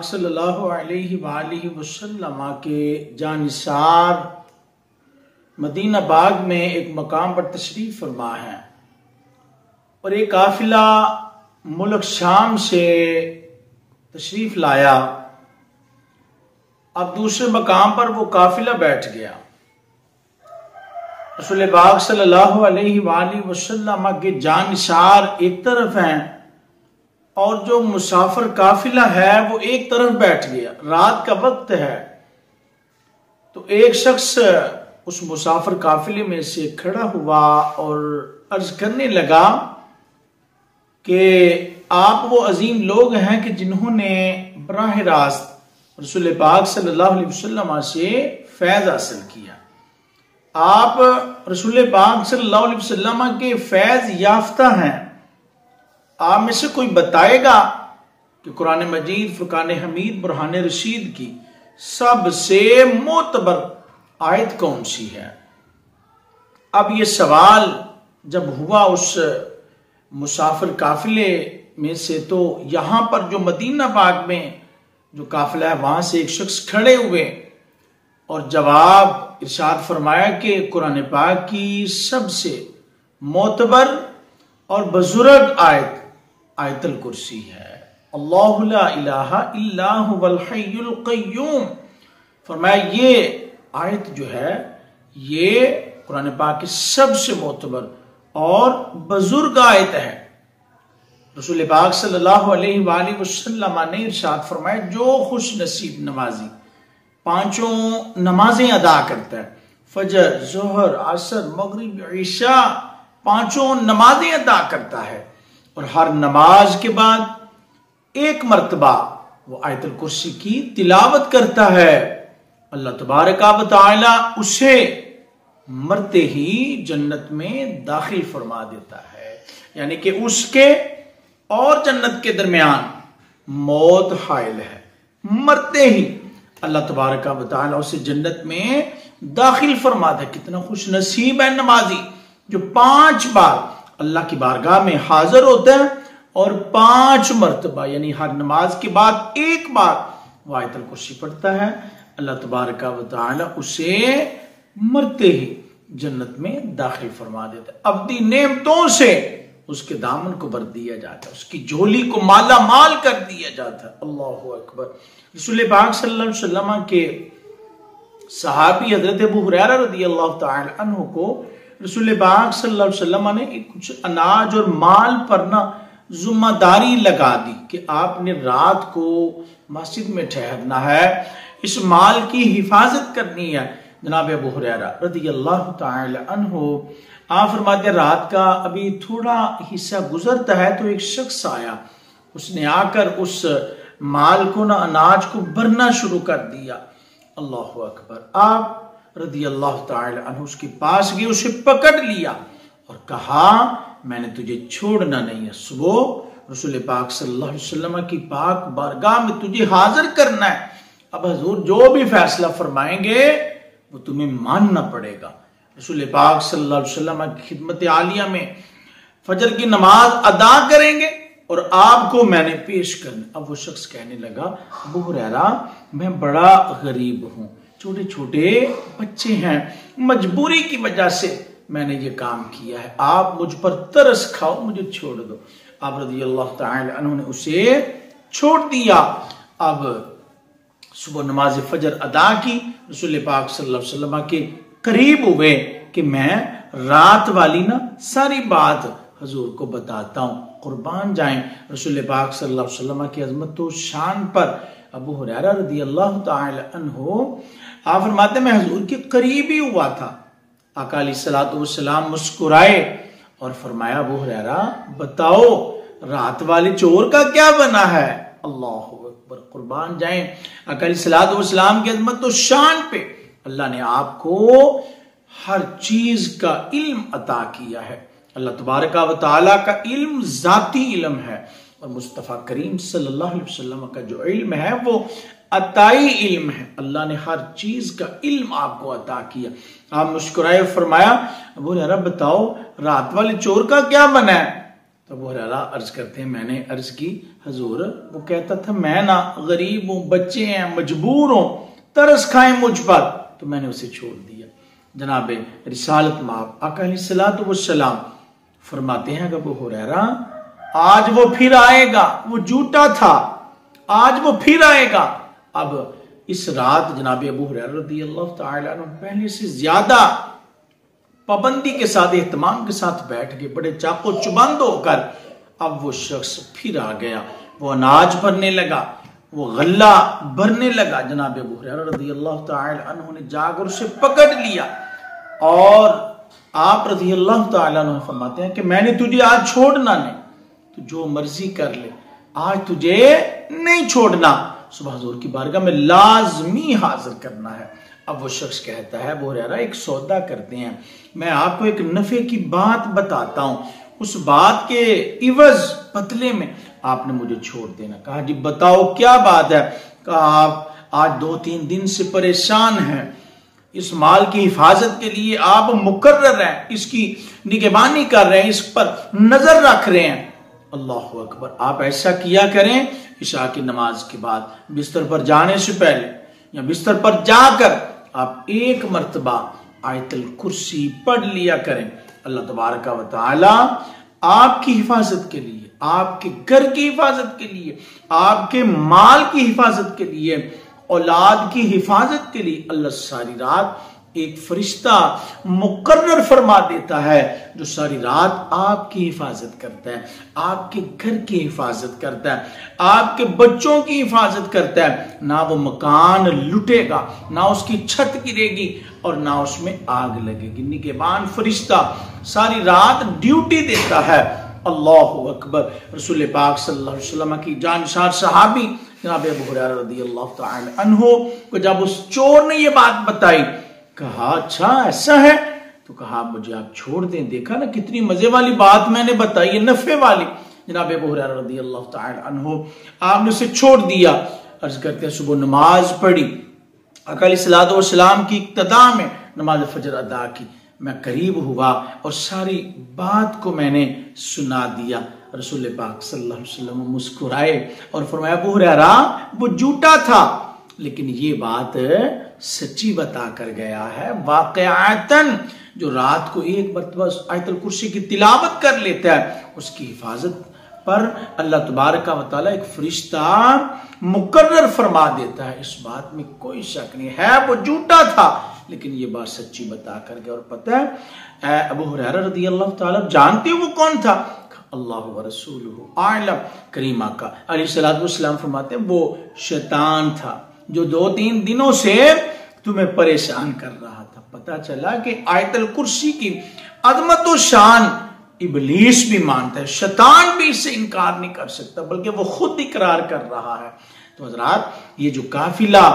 सल्लल्लाहु अलैहि वसल्लम के जानिसार मदीना बाग में एक मकाम पर तशरीफ फरमा है और एक काफिला मुल्क शाम से तशरीफ लाया। अब दूसरे मकाम पर वो काफिला बैठ गया। रसूल बाग सल्लल्लाहु अलैहि वसल्लम के जानिसार एक तरफ हैं और जो मुसाफिर काफिला है वो एक तरफ बैठ गया। रात का वक्त है तो एक शख्स उस मुसाफिर काफिले में से खड़ा हुआ और अर्ज करने लगा कि आप वो अजीम लोग हैं कि जिन्होंने बराह रास्त रसूल पाक सल्लल्लाहु अलैहि वसल्लम से फैज हासिल किया। आप रसूल पाक सल्लल्लाहु अलैहि वसल्लम के फैज याफ्ता हैं। आप में से कोई बताएगा कि कुरान मजीद, फुरकान हमीद, बुरहान रशीद की सबसे मोतबर आयत कौन सी है? अब ये सवाल जब हुआ उस मुसाफिर काफिले में से, तो यहां पर जो मदीना बाग में जो काफिला है वहां से एक शख्स खड़े हुए और जवाब इरशाद फरमाया कि कुरान पाक की सबसे मोतबर और बुजुर्ग आयत आयतुल कुर्सी है। अल्लाहु ला इलाहा इल्ला हुवल हय्युल क़य्यूम। फरमाया ये आयत जो है ये कुरान पाक की सबसे मोतबर और बुजुर्ग आयत है। रसूल पाक सल्लल्लाहु अलैहि वसल्लम ने इरशाद फरमाया, जो खुश नसीब नमाजी पांचों नमाजें अदा करता है, फजर, जोहर, असर, मगरिब, ईशा, पांचों नमाजें अदा करता है और हर नमाज के बाद एक मर्तबा वो आयतुल कुर्सी की तिलावत करता है, अल्लाह तबारक व तआला उसे मरते ही जन्नत में दाखिल फरमा देता है। यानी कि उसके और जन्नत के दरमियान मौत हाइल है। मरते ही अल्लाह तबारक व तआला उसे जन्नत में दाखिल फरमा दे। कितना खुश नसीब है नमाजी जो 5 बार अल्लाह की बारगाह में हाजिर होता है और 5 मर्तबा यानी हर नमाज के बाद एक बार वो आयतुल कुर्सी पढ़ता है। अल्लाह तबारक व तआला उसे मरते ही जन्नत में दाखिल फरमा देता है। अपनी नेमतों से उसके दामन को भर दिया जाता है, उसकी झोली को माला माल कर दिया जाता है। अल्लाहु अकबर। रसूल पाक सल्लल्लाहु अलैहि वसल्लम के सहाबी हजरत अबू हुरैरा रदियल्लाहु तआला अन्हु को रसूल पाक सल्लल्लाहु अलैहि वसल्लम ने कुछ अनाज और माल पर ना जिम्मेदारी लगा दी कि आपने रात को मस्जिद में ठहरना है, इस माल की हिफाजत करनी है। जनाब अबू हुरैरा रदियल्लाहु तआला अन्हु आप फरमाते रात का अभी थोड़ा हिस्सा गुजरता है तो एक शख्स आया, उसने आकर उस माल को ना अनाज को भरना शुरू कर दिया। अल्लाहु अकबर। आप रदियल्लाहु तआला अन्हु उसके पास गए, उसे पकड़ लिया और कहा मैंने तुझे छोड़ना नहीं है। सुबह रसूल पाक सल्लल्लाहु अलैहि वसल्लम की पाक बारगाह में तुझे हाजिर करना है। अब हुजूर जो भी फैसला फरमाएंगे वो तुम्हें मानना पड़ेगा। रसूल पाक सल्लल्लाहु अलैहि वसल्लम की खिदमत आलिया में फजर की नमाज अदा करेंगे और आपको मैंने पेश करना। अब वो शख्स कहने लगा, अबू हुरैरा मैं बड़ा गरीब हूं, छोटे छोटे बच्चे हैं, मजबूरी की वजह से मैंने ये काम किया है, आप मुझ पर तरस खाओ, मुझे छोड़ दो। आप रज़ियल्लाहु तआला अन्हु ने उसे छोड़ दिया। अब सुबह नमाज फजर अदा की, रसूल पाक सल्लल्लाहु अलैहि वसल्लम के करीब हुए कि मैं रात वाली ना सारी बात हजूर को बताता हूं, कुर्बान जाएं रसूल पाक सल्लल्लाहु अलैहि वसल्लम की अजमत और शान पर। अबू हुरैरा रज़ियल्लाहु तआला अन्हु आप फरमाते मैं हजूर के करीब ही हुआ था। आका अलैहिस्सलातु वस्सलाम मुस्कुराए और फरमाया, अबू हुरैरा बताओ रात वाले चोर का क्या बना है? अल्लाहु अकबर। कुर्बान जाएं आका अलैहिस्सलातु वस्सलाम की अजमत और शान पे अल्लाह ने आपको हर चीज का इल्म अता किया है। अल्लाह तबारक व तआला का इल्म जाती इल्म है और मुस्तफ़ा करीम सल्लल्लाहु अलैहि वसल्लम का जो इल्म है वो अताई इल्म है। अल्लाह ने हर चीज का इल्म आपको अता किया। आप मुस्कुराए फरमाया, अबू हुरैरा बताओ रात वाले चोर का क्या बना है? अबू हुरैरा अर्ज करते हैं, मैंने अर्ज की हुजूर, वो कहता था मैं ना गरीब हूं, बच्चे हैं, मजबूर हूं, तरस खाएं मुझ पर, तो मैंने उसे छोड़ दिया। जनाब रिसालत माब आका अलैहिस्सलातु वस्सलाम फरमाते हैं कि अबू हुरैरा आज वो फिर आएगा, वो झूठा था, आज वो फिर आएगा। अब इस रात जनाब अबू हुरैरा रज़ियल्लाहु ताला अन्हु पहले से ज्यादा पाबंदी के साथ, एहतमाम के साथ बैठ गए, बड़े चाको चुबंद होकर। अब वो शख्स फिर आ गया, वो अनाज भरने लगा, वो गल्ला भरने लगा। जनाब अबू हुरैरा रज़ियल्लाहु ताला अन्हु ने जाकर उसे पकड़ लिया और आप रज़ियल्लाहु ताला अन्हु फरमाते हैं कि मैंने तुझे आज छोड़ना नहीं, तू जो मर्जी कर ले, आज तुझे नहीं छोड़ना, सुबह हुजूर की बारगाह में लाजमी हाजिर करना है। अब वो शख्स कहता है, अबू हुरैरा एक सौदा करते हैं, मैं आपको एक नफे की बात बताता हूं, उस बात के इवज बदले में आपने मुझे छोड़ देना। कहा जी बताओ क्या बात है। कहा आप आज 2-3 दिन से परेशान हैं, इस माल की हिफाजत के लिए आप मुकर्रर हैं, इसकी निगहबानी कर रहे हैं, इस पर नजर रख रहे हैं। अल्लाहु अकबर। आप ऐसा किया करें, इशा की नमाज के बाद बिस्तर पर जाने से पहले या बिस्तर पर जाकर आप एक मर्तबा आयतुल कुर्सी पढ़ लिया करें। अल्लाह तबारक व तआला आपकी हिफाजत के लिए, आपके घर की हिफाजत के लिए, आपके माल की हिफाजत के लिए, औलाद की हिफाजत के लिए अल्लाह सारी रात एक फरिश्ता मुकर्रर फरमा देता है जो सारी रात आपकी हिफाजत करता है, आपके घर की हिफाजत करता है, आपके बच्चों की हिफाजत करता है। ना वो मकान लुटेगा, ना उसकी छत गिरेगी और ना उसमें आग लगेगी। निगहबान फरिश्ता सारी रात ड्यूटी देता है। अल्लाहु अकबर। रसूल पाक सल्लल्लाहु अलैहि वसल्लम की जानसार सहाबी जनाब अबू हुरैरा रज़ियल्लाहु ताला अन्हु को जब उस चोर ने ये बात बताई, कहा अच्छा ऐसा है, तो कहा मुझे आप छोड़ दें। देखा ना कितनी मजे वाली बात मैंने बताई है, नफे वाली। जनाब अबू हुरैरा रज़ियल्लाहु ताला अन्हु आपने उसे छोड़ दिया। अर्ज करते हैं सुबह नमाज पढ़ी, आका अलैहिस्सलातु वस्सलाम की इक्तदा में नमाज फजर अदा की, मैं करीब हुआ और सारी बात को मैंने सुना दिया। रसूल पाक सल्लल्लाहु अलैहि वसल्लम मुस्कुराए और फरमाया अबू हुरैरा वो झूठा था, लेकिन ये बात सच्ची बता कर गया है। वाक़अतन जो रात को एक मरतबा आयतुल कुर्सी की तिलावत कर लेता है, उसकी हिफाजत पर अल्लाह तबारक व तआला एक फरिश्ता मुकर्रर फरमा देता है। इस बात में कोई शक नहीं है, वो झूठा था लेकिन ये बात सच्ची बता कर गया। और पता है अबू हुरैरा रज़ियल्लाहु ताला जानते हो वो कौन था? अल्लाह व रसूलुहु आलम। करीमा का अलैहिस्सलातु वस्सलाम फरमाते हैं वो शैतान था जो 2-3 दिनों से तुम्हें परेशान कर रहा था। पता चला कि आयतुल कुर्सी की अज़मत व शान इब्लीस भी मानता है, शैतान भी इससे इनकार नहीं कर सकता, बल्कि वो खुद इकरार कर रहा है। तो हज़रात ये जो काफिला,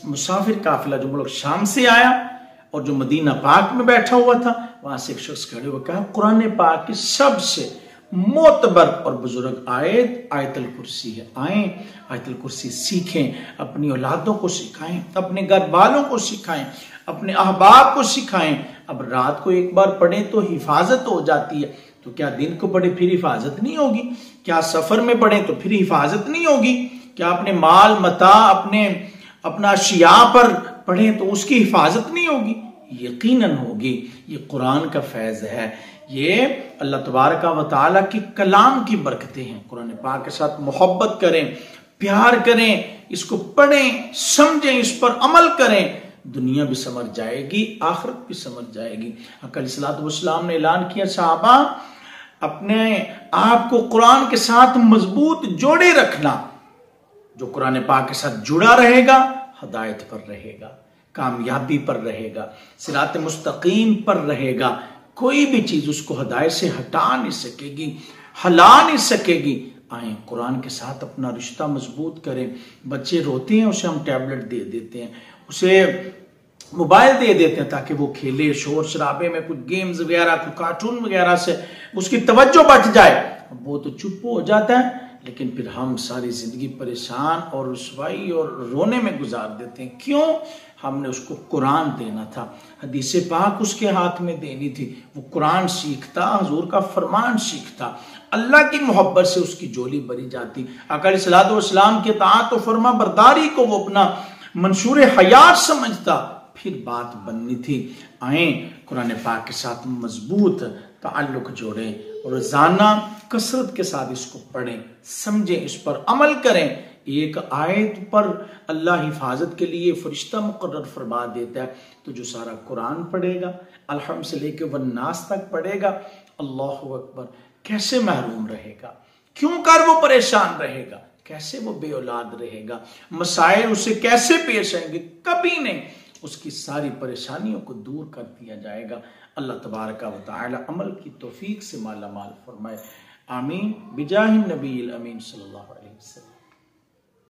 मुसाफिर काफिला जो मुल्क शाम से आया और जो मदीना पाक में बैठा हुआ था, वहां से एक शख्स खड़े हुए कहा कुरान पाक की सबसे मोतबर और बुजुर्ग आयत आयतुल कुर्सी है, आए आयतुल कुर्सी सीखें, अपनी औलादों को सिखाएं, अपने घर वालों को सिखाएं, अपने अहबाब को सिखाएं। अब रात को एक बार पढ़ें तो हिफाजत हो जाती है, तो क्या दिन को पढ़े फिर हिफाजत नहीं होगी? क्या सफर में पढ़ें तो फिर हिफाजत नहीं होगी? क्या अपने माल मता अपना अशिया पर पढ़ें तो उसकी हिफाजत नहीं होगी? यकीनन होगी। ये कुरान का फैज है, ये अल्लाह तबारक व तआला की कलाम की बरकतें हैं। कुरान पाक के साथ मोहब्बत करें, प्यार करें, इसको पढ़ें, समझें, इस पर अमल करें, दुनिया भी समझ जाएगी, आखिरत भी समझ जाएगी। आका अलैहिस्सलातु वस्सलाम ने ऐलान किया सहाबा अपने आप को कुरान के साथ मजबूत जोड़े रखना। जो कुरान पाक के साथ जुड़ा रहेगा हदायत पर रहेगा, कामयाबी पर रहेगा, सिरात मुस्तकीम पर रहेगा। कोई भी चीज उसको हदायत से हटा नहीं सकेगी, हला नहीं सकेगी। आए कुरान के साथ अपना रिश्ता मजबूत करें। बच्चे रोते हैं, उसे हम टैबलेट दे देते हैं, उसे मोबाइल दे देते हैं ताकि वो खेले, शोर शराबे में कुछ गेम्स वगैरह, कुछ कार्टून वगैरह से उसकी तवज्जो बढ़ जाए। वो तो चुप हो जाता है, लेकिन फिर हम सारी जिंदगी परेशान और रुसवाई और रोने में गुजार देते हैं। क्यों? हमने उसको कुरान देना था, हदीस पाक उसके हाथ में देनी थी, वो कुरान सीखता, हुजूर का फरमान सीखता, अल्लाह की मोहब्बत से उसकी झोली भरी जाती, आका अलैहिस्सलाम के ताअत और फरमा बरदारी को वो अपना मंशूर हयात समझता, फिर बात बननी थी। आए कुरान पाक के साथ मजबूत ताल्लुक जोड़ें, रोजाना कसरत के साथ इसको पढ़ें, समझें, इस पर अमल करें। एक आयत पर अल्लाह हिफाजत के लिए फरिश्ता मुकर्रर फरमा देता है, तो जो सारा कुरान पढ़ेगा, अलहम से लेके वन्नास तक पढ़ेगा, अल्लाहु अकबर, कैसे महरूम रहेगा, क्यों कर वो परेशान रहेगा, कैसे वो बेऔलाद रहेगा, मसाइल उसे कैसे पेश आएंगे, कभी नहीं, उसकी सारी परेशानियों को दूर कर दिया जाएगा। अल्लाह तबारक व तआला अमल की तौफीक से माला माल फरमाए। आमीन बिजाहिन नबील अमीन सल्लल्लाहु अलैहि वसल्लम।